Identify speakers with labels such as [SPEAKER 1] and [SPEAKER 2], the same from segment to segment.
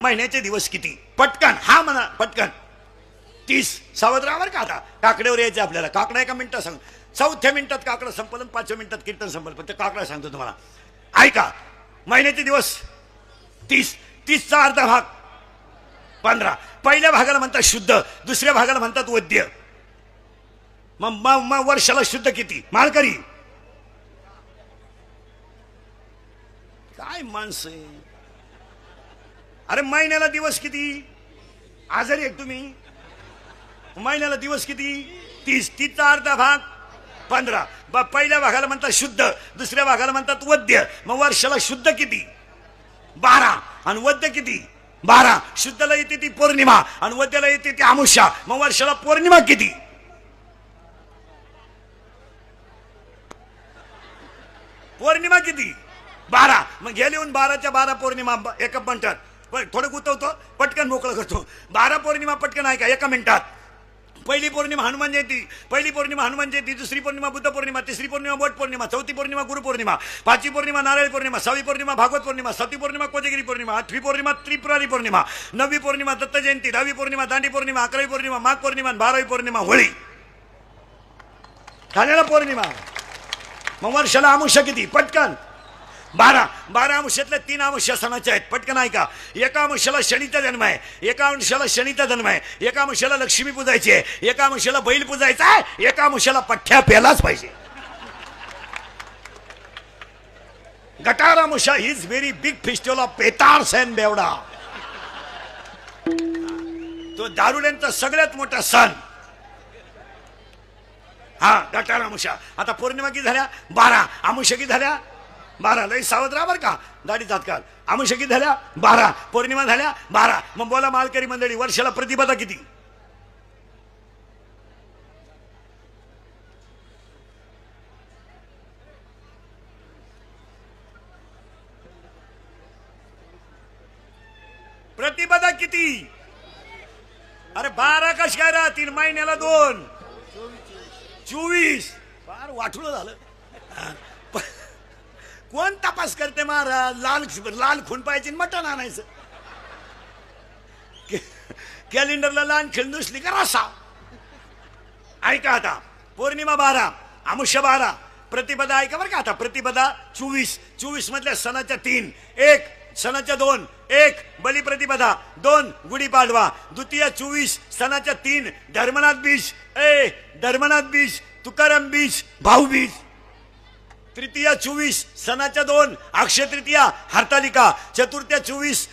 [SPEAKER 1] महिन्याचे दिवस किती? पटकन हा म्हणा, पटकन. 30. सावध राहावर का आता काकड्यावर यायचं आपल्याला. काकडा एका मिनिटात सांग. 4थ्या मिनिटात काकडा संपलं, 5व्या मिनिटात कीर्तन संपलं. पण ते काकडा सांगतो तुम्हाला. ऐका, महिन्याचे दिवस 30. 30चा अर्धा भाग 15. पहिल्या भागाला म्हणतात शुद्ध, दुसऱ्या भागाला म्हणतात वद्य. मग वर्षाला शुद्ध किती? मालकरी काय माणसं आहे. अरे महिन्याला दिवस किती? आजारी आहे तुम्ही? महिन्याला दिवस किती? 30. 30चा अर्धा भाग 15. पहिल्या भागाला म्हणतात शुद्ध, दुसऱ्या भागाला म्हणतात वद्य. मग वर्षाला शुद्ध किती? 12. आणि वद्य किती? 12. शुद्धला येते ती पौर्णिमा आणि वद्याला येते ती अमावस्या. मग वर्षाला पौर्णिमा किती? पौर्णिमा किती? 12. मग गेले येऊन 12च्या 12 पौर्णिमा एका मिनिटात. थोडं गुतवतो, पटकन मोकळं करतो. 12 पौर्णिमा पटकन ऐका एका मिनिटात. पहिली पौर्णिमा हनुमान जयंती, पहिली पौर्णिमा हनुमान जयंती, दुसरी पौर्णिमा बुद्ध पौर्णिमा, तिसरी पौर्णिमा वट पौर्णिमा, चौथी पौर्णिमा गुरु पौर्णिमा, 5वी पौर्णिमा नारळी पौर्णिमा, 6वी पौर्णिमा भागवत पौर्णिमा, 7वी पौर्णिमा कोजागिरी पौर्णिमा, 8वी पौर्णिमा त्रिपुरारी पौर्णिमा, 9वी पौर्णिमा दत्त जयंती, 10वी पौर्णिमा दांडी पौर्णिमा, 11वी पौर्णिमा माघ पौर्णिमा, 12वी पौर्णिमा होळी. झालेला पौर्णिमा. मग वर्षाला अमावस्या किती? पटकन 12. 12 अमावस्यातल्या 3 अमावस्या सणाच्या आहेत. पटकन ऐका. एका अमावस्याला शनीचा जन्म आहे, एका अमावस्याला शनीचा जन्म आहे, एका अमावस्याला लक्ष्मी पूजायची आहे, एका अमावस्याला बैल पूजायचा आहे, एका अमावस्याला पठ्ठ्या प्यालाच पाहिजे. Gatari Amavasya is very big festival of पेटार्स अँड बेवडा. तो दारुड्यांचा सगळ्यात मोठा सण हा गटार अमावस्या. आता पौर्णिमा किती झाल्या? 12. अमावस्या किती झाल्या? 12. लई सावध राहा बरं का, दाढी तात्काळ. अमावस्या किती झाल्या? 12. पौर्णिमा झाल्या 12. मग बोला मालकरी मंडळी, वर्षाला प्रतिपदा किती? प्रतिपदा किती? अरे 12 कश काय राहतील? महिन्याला 2. 24. फार वाटलं झालं. कोण तपास करते महाराज? लाल खून पाहिजे, मटण आणायचं. कॅलेंडरला लहान खेळ दुसली का रसा. ऐका आता, पौर्णिमा 12, अमावस्या 12, प्रतिपदा ऐका बरं का. आता प्रतिपदा 24. 24 मधल्या सणाच्या 3, 1 सणाच्या 2, 1 बलिप्रतिपदा, 2 गुढीपाडवा, द्वितीय 24 सणाच्या 3 धर्मनाथ बीज, धर्मनाथ बीज, तुकाराम बीज, भाऊबीज. तृतीया 24 सणाच्या 2 अक्षय तृतीया हरतालिका, चतुर्थ्या 24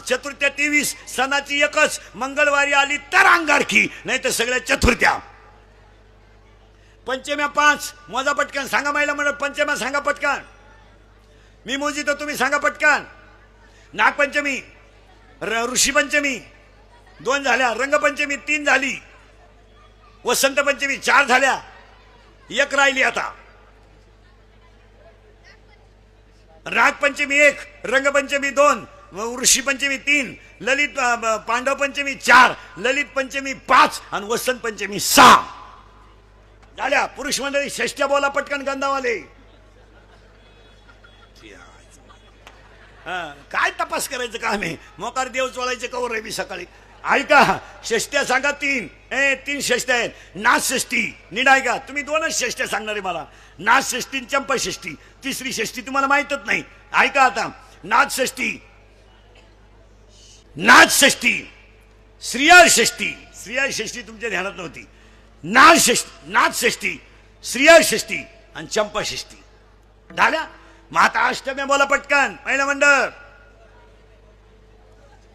[SPEAKER 1] चतुर्थ्या 23 सणाची 1च मंगळवारी आली तर अंगारकी, नाही तर सगळ्या चतुर्थ्या. पंचम्या 5 मोजा पटकन. सांगा महिला म्हणत पंचम्या सांगा पटकन. मी मोजितो, तुम्ही सांगा पटकन. नागपंचमी, ऋषी पंचमी 2 झाल्या, रंगपंचमी 3 झाली, वसंत पंचमी 4 झाल्या, 1 राहिली आता. नागपंचमी 1, रंगपंचमी 2, ऋषी पंचमी 3, ललित पांडव पंचमी 4, ललित पंचमी 5 आणि वसंत पंचमी 6 झाल्या. पुरुष मंडळी षष्ठ्या बोला पटकन गंधावाले. काय तपास करायचं काम आहे? मोकार देव चोळायचे कवर रवी सकाळी. ऐका, षष्ठ्या सांगा 3. 3 षष्ठ्या आहेत. नाथ षष्ठी नीट ऐका. तुम्ही 2च षष्ठ्या सांगणार आहे मला. नाथ षष्ठी, चंपा षष्ठी. तिसरी षष्ठी तुम्हाला माहितच नाही. ऐका आता, नाथ षष्ठी, नाथ षष्ठी, श्रीयाळ षष्ठी. श्रीयाळ षष्ठी तुमच्या ध्यानात नव्हती. नाथ षष्ठी, श्रीयाळ षष्ठी आणि चंपा षष्ठी झाल्या. माता अष्टमी बोला पटकन महिला मंडळ.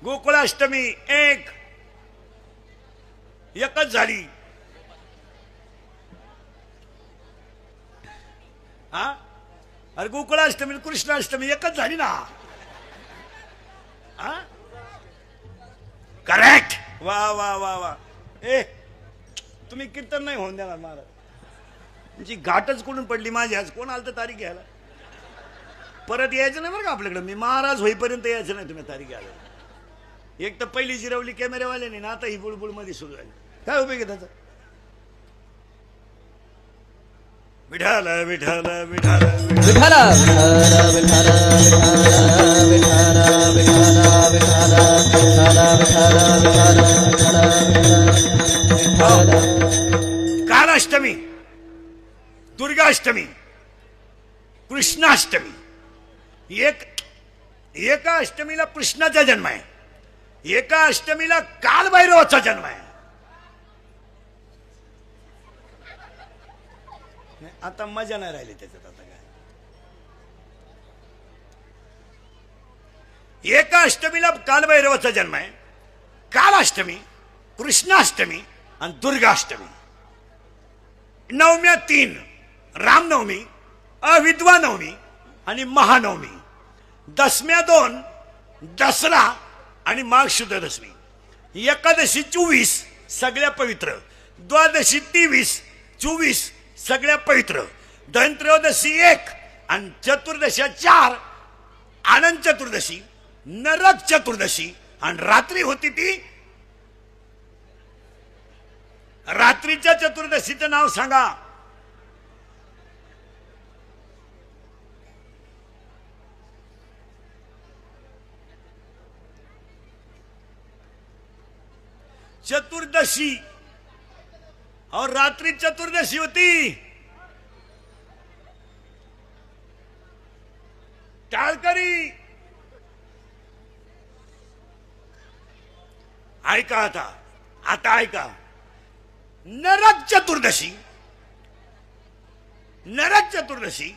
[SPEAKER 1] गोकुळाष्टमी 1च झाली. हा, अरे गोकुळाष्टमी कृष्णाष्टमी 1च झाली ना. हा, करेक्ट. वा वा वा वा. तुम्ही कीर्तन नाही होऊन देणार महाराज. तुमची घाटच कोणून पडली माझी. आज कोण आलं तर तारीख घ्यायला? परत यायचं नाही बरं का आपल्याकडे. मी महाराज होईपर्यंत यायचं नाही तुम्ही तारीख घ्यायला. एक तर पहिली जिरवली कॅमेरेवाले नाही ना, आता ही बुळबुळ मध्ये सुरू झाली. काय उपयोग आहे त्याचा? विठाल विठाल विठाल विठाल विठाल विठाल विठाल कालाष्टमी, दुर्गाष्टमी, कृष्णाष्टमी. एका अष्टमीला कृष्णाचा जन्म आहे, एका अष्टमीला कालभैरवाचा जन्म आहे. आता मजा नाही राहिली त्याच्यात. आता काय, एका अष्टमीला कालभैरवाचा जन्म आहे, कालाष्टमी, कृष्णाष्टमी आणि दुर्गाष्टमी. नवम्या 3, रामनवमी, अविद्वा नवमी आणि महानवमी. दशम्या 2, दसरा आणि माघ शुद्ध दशमी. एकादशी 24 सगळ्या पवित्र, द्वादशी 23, 24 सगळ्या पवित्र, धनत्रयोदशी 1 आणि चतुर्दशी 4, आनंद चतुर्दशी, नरक चतुर्दशी आणि रात्री होती ती. रात्रीच्या चतुर्दशीचं नाव सांगा. चतुर्दशी और रात्रि चतुर्दशी होती. टाळकरी ऐका. आता ऐका. नरक चतुर्दशी, नरक चतुर्दशी,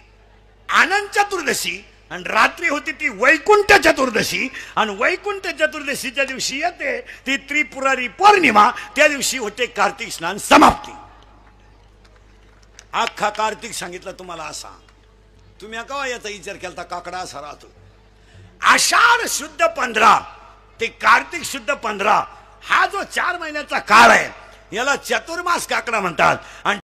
[SPEAKER 1] आनंद चतुर्दशी आणि रात्री होती ती वैकुंठ चतुर्दशी. आणि वैकुंठ चतुर्दशीच्या दिवशी येते ती त्रिपुरारी पौर्णिमा. त्या दिवशी होते कार्तिक स्नान समाप्ती. अख्खा कार्तिक सांगितलं तुम्हाला असा. तुम्ही का याचा विचार केला काकडा असा राहतो. आषाढ शुद्ध 15 ते कार्तिक शुद्ध 15 हा जो 4 महिन्याचा काळ आहे याला चतुर्मास काकडा म्हणतात. आणि